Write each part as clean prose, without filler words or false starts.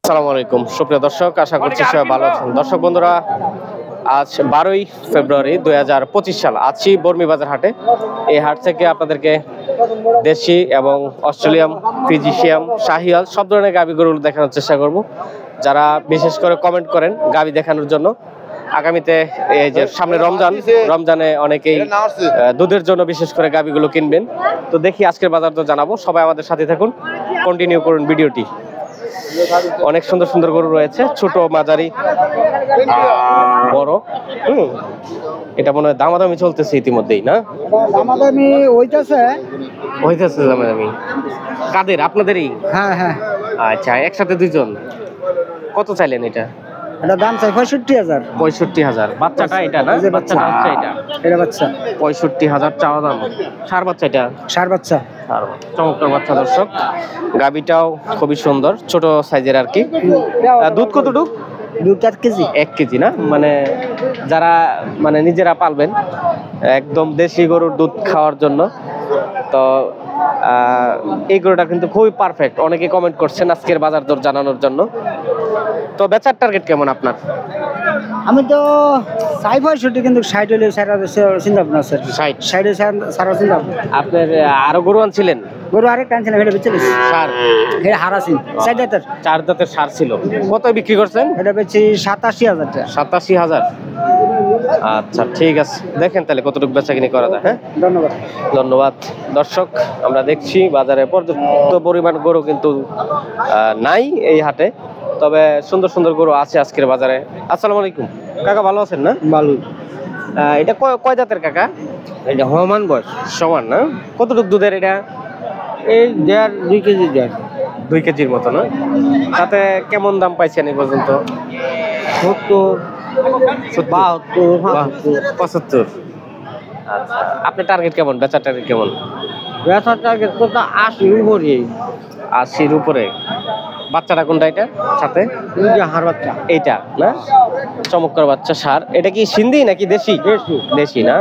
আসসালামু আলাইকুম সুপ্রিয় দর্শক, আশা করছি সবাই ভালো আছেন। দর্শক বন্ধুরা, আজ 12ই ফেব্রুয়ারি 2025 সাল। আছি বর্মি বাজার হাটে। এই হাট থেকে আপনাদেরকে দেশি এবং অস্ট্রেলিয়াম, ফ্রিজিশিয়াম, শাহিওয়াল সব ধরনের গাভী গরু দেখানোর চেষ্টা করব। যারা বিশেষ করে কমেন্ট করেন গাভী দেখানোর জন্য, আগামীতে এই যে সামনে রমজানে অনেকেই দুধের জন্য বিশেষ করে গাভীগুলো কিনবেন। তো দেখি আজকের বাজার তো জানাবো। সবাই আমাদের সাথে থাকুন, কন্টিনিউ করুন ভিডিওটি। অনেক সুন্দর সুন্দর গরু রয়েছে, ছোট, মাঝারি, বড়। এটা মনে হয় দামাদামি চলতেছে ইতিমধ্যেই, না? দামাদামি হইতাছে দামাদামি কাদের? আপনাদেরই? হ্যাঁ। আচ্ছা, একসাথে দুইজন। কত চাইলেন এটা? এটা দাম চাই 65,000। 65,000। বাচ্চাটা এটা না? বাচ্চাটা হচ্ছে এটা বাচ্চা 65,000 চাওয়া দাম। সার বাচ্চা এটা? সার বাচ্চা। চমৎকার বাচ্চা দর্শক। গাভীটাও খুবই সুন্দর, ছোট সাইজের আর কি। দুধ কতটুক? 2-4 কেজি। 1 কেজি না? মানে যারা নিজেরা পালবেন, একদম দেশি গরুর দুধ খাওয়ার জন্য, তো এই গরুটা কিন্তু খুবই পারফেক্ট। অনেকে কমেন্ট করছেন আজকের বাজার দর জানানোর জন্য। তো বেচার টার্গেট কেমন আপনার? আমি তো 65, কিন্তু 60 হলে চিন্তা ভাবনা আছে। 60 সারা চিন্তা ভাবনা। আপনার আরো গরু আনছিলেন? গরু আরেকটা আনছিলাম, এটা বেচে দিচ্ছি। সার? এটা হারাসিন 4 দাঁতের সার ছিল। কত বিক্রি করছেন? এটা বেচি 87,000 টাকা। 87,000। আচ্ছা, ঠিক আছে, দেখেন তাহলে কতটুকু বেচাকিনি করা যায়। হ্যাঁ, ধন্যবাদ। দর্শক, আমরা দেখছি বাজারে পর্যাপ্ত পরিমাণ গরু কিন্তু নাই এই হাটে, তবে সুন্দর সুন্দর গরু আছে আজকের বাজারে। আসসালামু আলাইকুম কাকা, ভালো আছেন না? ভালো। এটা কয় দাঁতের কাকা? এটা হমান বয়স সমান না? কতটুকু দুধের এটা? এই 2 কেজি 2 কেজির মতো না? তাতে কেমন দাম পাইছেন এই পর্যন্ত? 70, 72, 75। আচ্ছা, আপনার টার্গেট কেমন? বেচার টার্গেট কেমন? বেচার টার্গেট তো 80 উপরে। 80-র উপরে। বাচ্চাটা কোনটা এটা সাথে? হার বাচ্চা এইটা না? চমৎকার বাচ্চা, সার। এটা কি সিন্ধি নাকি দেশি? দেশি না?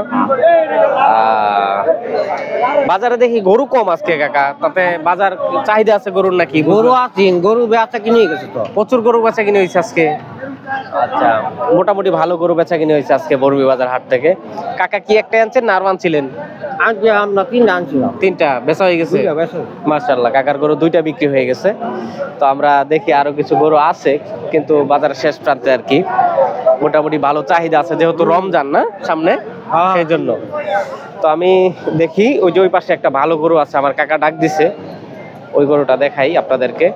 বাজারে দেখি গরু কম আজকে কাকা, তাতে বাজার চাহিদা আছে গরুর নাকি? গরু আছে, গরু বেচা কিনে গেছে তো। প্রচুর গরু বেচা কিনে হয়েছে আজকে। আচ্ছা, মোটামুটি ভালো গরু বেচা কিনে হয়েছে আজকে বর্মি বাজার হাট থেকে। কাকা কি একটা আনছেন না আরো আনছিলেন? আজকে আমরা 3টা আনছিলাম। 3টা বেচা হয়ে গেছে? মাশাআল্লাহ, কাকার গরু 2টা বিক্রি হয়ে গেছে। তো আমরা দেখি আরো কিছু গরু আছে, কিন্তু বাজারের শেষ প্রান্তে আর কি। মোটামুটি ভালো চাহিদা আছে, যেহেতু রমজান না সামনে, সেই জন্য। তো আমি দেখি ওই পাশে একটা ভালো গরু আছে, আমার কাকা ডাক দিছে, ওই গরুটা দেখাই আপনাদেরকে।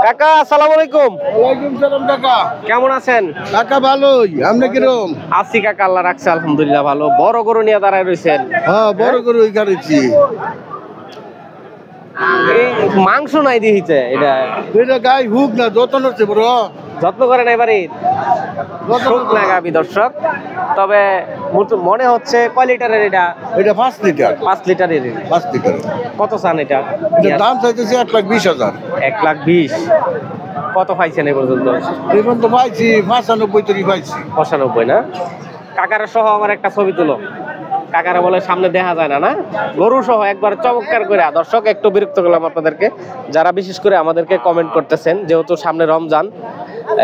কাকা আসসালামু আলাইকুম। ওয়ালাইকুম সালাম কাকা, কেমন আছেন? কাকা ভালোই, আপনি কিরকম? আছি কাকা, আল্লাহ রাখছে, আলহামদুলিল্লাহ ভালো। বড় গরু নিয়ে দাঁড়ায় রয়েছেন? হ্যাঁ, বড় গরু ওইখানেছি। এই মাংস নাই দিহিতে, এটা গাই হুক না, যত্ন হচ্ছে বড়, যত্ন করেন এবারে না গাবি দর্শক। তবে মনে হচ্ছে কয় লিটারের এটা? এটা 5 লিটার। 5 লিটারের। 5 লিটার। কত চান এটা? এটার দাম চাইতেছে 1,20,000। 1,20,000। কত পাইছেন এই পর্যন্ত? এই পর্যন্ত পাইছি 95 তৈরি পাইছি। 95 না? কাকারা সহ আমার একটা ছবি তুলো। কাকারা বলে সামনে দেখা যায় না, না? গরু সহ একবার চমৎকার করে। দর্শক, একটু বিরক্ত করলাম আপনাদেরকে, যারা বিশেষ করে আমাদেরকে কমেন্ট করতেছেন, যেহেতু সামনে রমজান,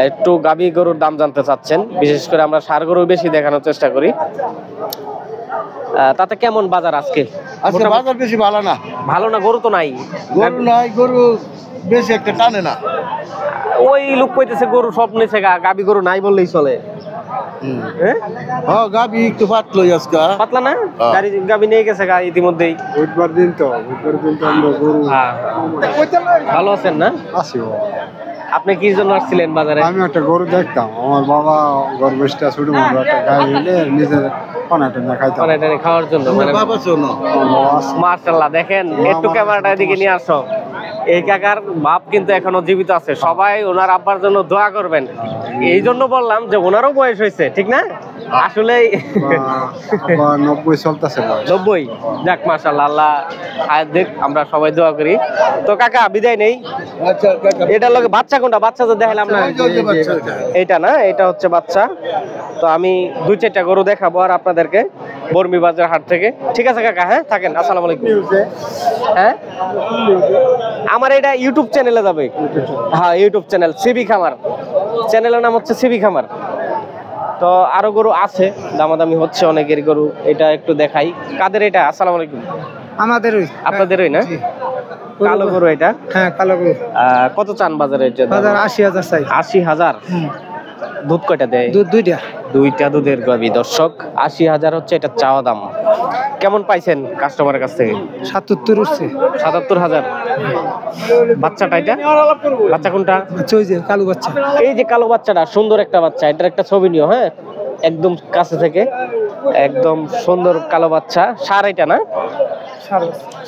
একটু গাভী গরুর দাম জানতে চাচ্ছেন। বিশেষ করে আমরা ষাঁড় গরু বেশি দেখানোর চেষ্টা করি। তাতে কেমন বাজার আজকে? আজকে বাজার বেশি ভালো না। ভালো না? গরু তো নাই। গরু বেশি একটা টানে না। ওই লোক কইতেছে গরু সব নিচে, গাভী গরু নাই বললেই চলে। হ্যাঁ, গাভী একটু পাতলো আজকে। পাতলা না? গাভী নিয়ে গেছে ইতিমধ্যেই। বুধবার দিন তো আমরা গরু। ভালো আছেন না? আছি। আপনি কি জন্য আসছিলেন বাজারে? আমি একটা গরু দেখতাম, আমার বাবা গর্ভটা ছোট মোটো একটা গাই হইলে নিজের খাওয়ার জন্য। মাশাআল্লাহ, দেখেন একটু ক্যামেরাটা এদিকে নিয়ে আসো। এই কাকার বাপ কিন্তু এখনো জীবিত আছে, সবাই ওনার আব্বার জন্য দোয়া করবেন। এই জন্য বললাম যে ওনারও বয়স হয়েছে, ঠিক না? আসলে 90 চলতেছে। 90? যাক, মাশাআল্লাহ, আল্লাহ হায়াত দিক, আমরা সবাই দোয়া করি। তো কাকা বিদায় নেই। আচ্ছা কাকা, এটার লগে বাচ্চা কোনটা? বাচ্চা তো দেখালাম না। এইটা না? এটা হচ্ছে বাচ্চা। তো আমি 2-4টা গরু দেখাবো আর আপনাদেরকে। বর্মি বাজার হাট থেকে। ঠিক আছে কাকা, হ্যাঁ থাকেন, আসসালামু আলাইকুম। হ্যাঁ আমার এটা ইউটিউব চ্যানেলে যাবে। হ্যাঁ ইউটিউব চ্যানেল সিবি খামার, চ্যানেলের নাম হচ্ছে সিবি খামার। তো আরো গরু আছে, দামাদামি হচ্ছে অনেকের গরু। এটা একটু দেখাই, কাদের এটা? আসসালামু আলাইকুম। আমাদেরই আপনাদেরই না? কালো গরু এটা? হ্যাঁ কালো গরু। কত চান বাজারে এটা? বাজার 80,000 চাই। 80,000। দুধ কয়টা দেয়? দুধ দুইটা। দুইটা দুধের গাভী দর্শক। 80,000 হচ্ছে এটা চাওয়া দাম। কেমন পাইছেন কাস্টমারের কাছ থেকে? 77 উঠছে। 77,000। বাচ্চাটা এটা? বাচ্চা কোনটা? ওই যে কালো বাচ্চা। এই যে কালো বাচ্চাটা, সুন্দর একটা বাচ্চা। এটার একটা ছবি নিও, হ্যাঁ একদম কাছে থেকে, একদম সুন্দর কালো বাচ্চা। সার এটা না?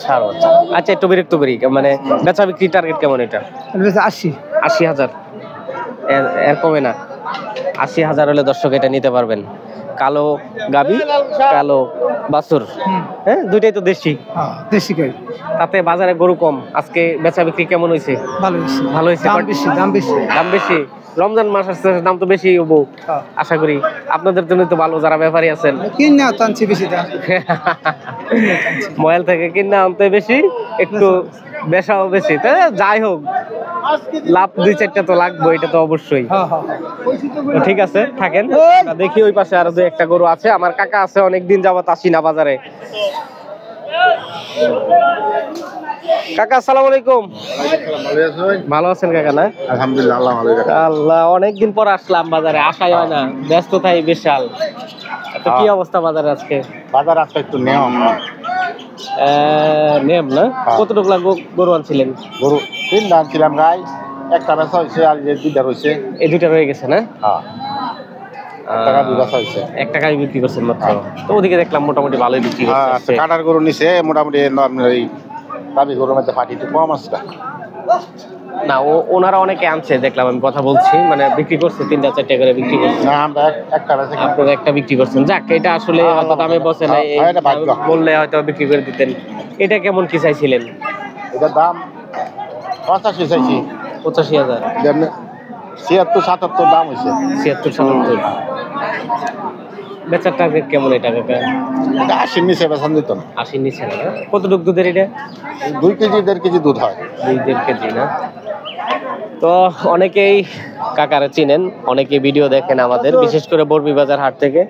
সার বাচ্চা। আচ্ছা একটু বিরক্ত করি, মানে বেচা বিক্রি টার্গেট কেমন এটা? 80। 80,000 এর কমে না? 80,000 হলে দর্শক এটা নিতে পারবেন। কালো গাবি, কালো বাছুর, হ্যাঁ দুইটাই তো দেশি। দেশি গাই। তাতে বাজারে গরু কম। আজকে বেচা বিক্রি কেমন হয়েছে? ভালো হয়েছে। ভালো হয়েছে। দাম বেশি, দাম বেশি। দাম বেশি। রমজান মাস আসছে, দাম তো বেশি হবো আশা করি। আপনাদের জন্য তো ভালো, যারা ব্যাপারী আছেন। কিনা টানছি বেশি দাম। ময়াল থেকে কিনা আনতে বেশি, একটু বেশাও বেশি। তা যাই হোক, লাভ 2-4টা তো লাগবে, এটা তো অবশ্যই। তো ঠিক আছে থাকেন, দেখি ওই পাশে আরো 2-1টা গরু আছে। আমার কাকা আছে, অনেকদিন যাবত আসি না বাজারে। কাকা আসসালামু আলাইকুম। ভালো আছেন কাকা? না আলহামদুলিল্লাহ, আল্লাহ ভালো রাখে। আল্লাহ, অনেকদিন পর আসলাম বাজারে, আসাই হয় না, ব্যস্ততাই বিশাল। তো কি অবস্থা বাজারে আজকে? বাজার আজকে একটু নিয়ম নেম না? কতটুকু গরু আনছিলেন? গরু 3টা আনছিলাম গাই, একটা বেচা হয়েছে আর যে 2টা রয়েছে। এই 2টা রয়ে গেছে না? হ্যাঁ, 1 টাকা 2 বেচা হয়েছে। 1 টাকায় বিক্রি করছেন মাত্র। তো ওদিকে দেখলাম মোটামুটি ভালোই বিক্রি করছে। কাটার গরু নিছে মোটামুটি, এই দাবি গরুর মধ্যে পাটি একটু কম আসছে না, ওনারা অনেকে আনছে দেখলাম, আমি কথা বলছি, মানে বিক্রি করছে 3-4টা করে বিক্রি করছে। না, আমরা একটা বেচা। আপনারা একটা বিক্রি করছেন, যাক এটা আসলে হয়তো দামে বসে নাই, বললে হয়তো বিক্রি করে দিতেন। এটা কেমন কি চাইছিলেন? এটার দাম 85 চাইছি। 85,000। 76-77 দাম হয়েছে। 76-77। বেচার টার্গেট কেমন এটা কাকা? এটা 80 নিচে বেচান দিত না। 80 নিচে না? কতটুকু দুধের এটা? 2 কেজি 1.5 কেজি দুধ হয়। 2-1.5 কেজি না? তো অনেকেই কাকারা চিনেন, অনেকে ভিডিও দেখেন আমাদের, বিশেষ করে বর্মি বাজার হাট থেকে।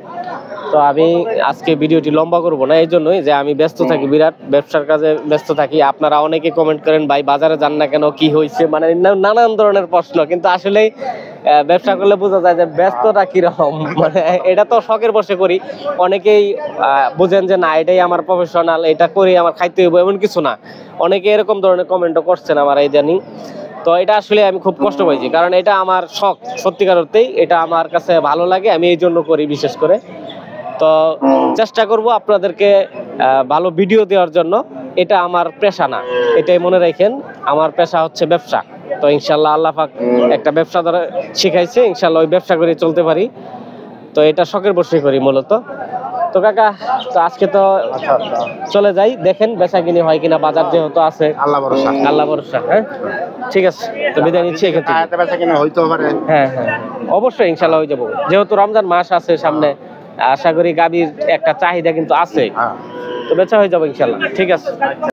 তো আমি আজকে ভিডিওটি লম্বা করব না, এই জন্যই যে আমি ব্যস্ত থাকি, বিরাট ব্যবসার কাজে ব্যস্ত থাকি। আপনারা অনেকে কমেন্ট করেন ভাই বাজারে যান না কেন, কি হয়েছে, মানে নানান ধরনের প্রশ্ন। কিন্তু আসলে ব্যবসা করলে বোঝা যায় যে ব্যস্ততা কিরকম। মানে এটা তো শখের বসে করি, অনেকেই বুঝেন যে না এটাই আমার প্রফেশনাল, এটা করে আমার খাইতে হইব, এমন কিছু না। অনেকে এরকম ধরনের কমেন্টও করছেন আমার ইদানিং। তো এটা আসলে আমি খুব কষ্ট পাইছি, কারণ এটা আমার শখ, সত্যিকার অর্থেই এটা আমার কাছে ভালো লাগে, আমি এই জন্য করি বিশেষ করে। তো চেষ্টা করব আপনাদেরকে ভালো ভিডিও দেওয়ার জন্য। এটা আমার পেশা না, এটাই মনে রাখেন, আমার পেশা হচ্ছে ব্যবসা। তো ইনশাল্লাহ আল্লাহ পাক একটা ব্যবসা দ্বারা শিখাইছে, ইনশাল্লাহ ওই ব্যবসা করে চলতে পারি। তো এটা শখের বসে করি মূলত। তো কাকা, তো আজকে তো চলে যাই, দেখেন বেচা কিনি হয় কিনা, বাজার যেহেতু আছে। আল্লাহ ভরসা। আল্লাহ ভরসা। হ্যাঁ ঠিক আছে, তো বিদায় নিচ্ছি এক্ষেত্রে। বেচা কিনা হইতে পারে। হ্যাঁ হ্যাঁ অবশ্যই ইনশাল্লাহ হয়ে যাবো, যেহেতু রমজান মাস আছে সামনে, আশা করি গাভীর একটা চাহিদা কিন্তু আছে, তো বেচা হয়ে যাবে ইনশাল্লাহ। ঠিক আছে।